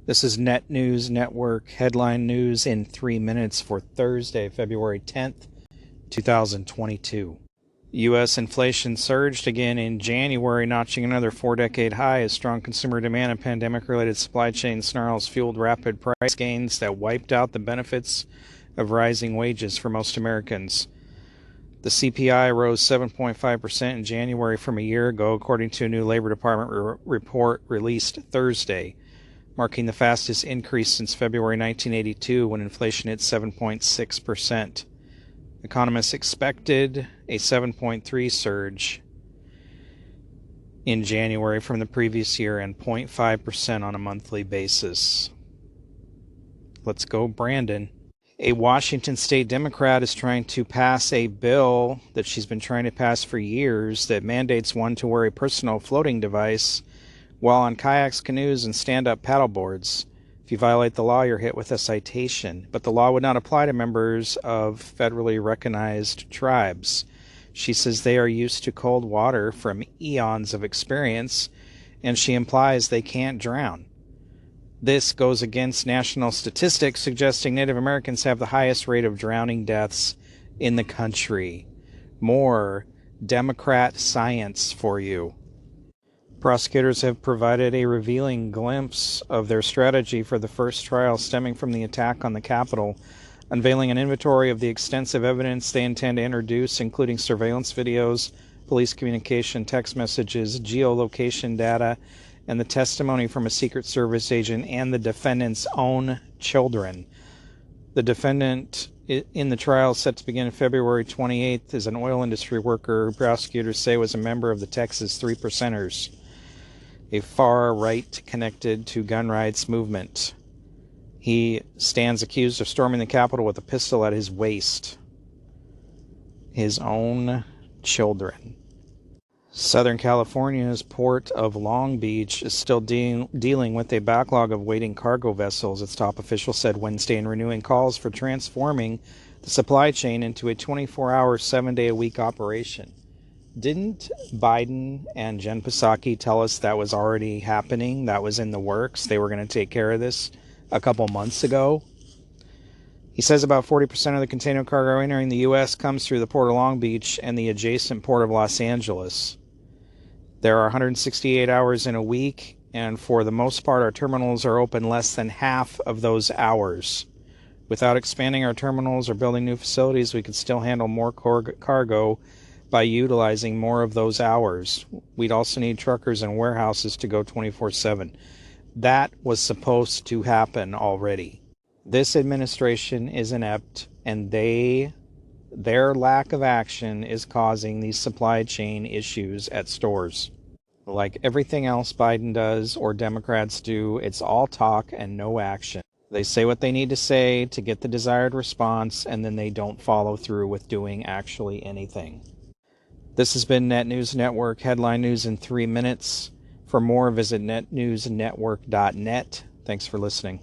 This is Net News Network headline news in 3 minutes for Thursday, February 10th, 2022. U.S. inflation surged again in January, notching another four-decade high as strong consumer demand and pandemic-related supply chain snarls fueled rapid price gains that wiped out the benefits of rising wages for most Americans. The CPI rose 7.5% in January from a year ago, according to a new Labor Department report released Thursday, marking the fastest increase since February 1982 when inflation hit 7.6%. Economists expected a 7.3% surge in January from the previous year and 0.5% on a monthly basis. Let's go, Brandon. A Washington State Democrat is trying to pass a bill that she's been trying to pass for years that mandates one to wear a personal floating device while on kayaks, canoes, and stand-up paddleboards. If you violate the law, you're hit with a citation. But the law would not apply to members of federally recognized tribes. She says they are used to cold water from eons of experience, and she implies they can't drown. This goes against national statistics suggesting Native Americans have the highest rate of drowning deaths in the country. More Democrat science for you. Prosecutors have provided a revealing glimpse of their strategy for the first trial stemming from the attack on the Capitol, unveiling an inventory of the extensive evidence they intend to introduce, including surveillance videos, police communication, text messages, geolocation data, and the testimony from a Secret Service agent and the defendant's own children. The defendant in the trial, set to begin February 28th, is an oil industry worker who prosecutors say was a member of the Texas Three Percenters, a far-right connected to gun rights movement. He stands accused of storming the Capitol with a pistol at his waist. His own children. Southern California's port of Long Beach is still dealing with a backlog of waiting cargo vessels, its top official said Wednesday, in renewing calls for transforming the supply chain into a 24-hour, 7-day-a-week operation. Didn't Biden and Jen Psaki tell us that was already happening? That was in the works. They were going to take care of this a couple months ago. He says about 40% of the container cargo entering the U.S. comes through the port of Long Beach and the adjacent port of Los Angeles. There are 168 hours in a week, and for the most part, our terminals are open less than half of those hours. Without expanding our terminals or building new facilities, we could still handle more cargo by utilizing more of those hours. We'd also need truckers and warehouses to go 24/7. That was supposed to happen already. This administration is inept, and their lack of action is causing these supply chain issues at stores. Like everything else Biden does or Democrats do, it's all talk and no action. They say what they need to say to get the desired response, and then they don't follow through with doing actually anything. This has been Net News Network, headline news in 3 minutes. For more, visit netnewsnetwork.net. Thanks for listening.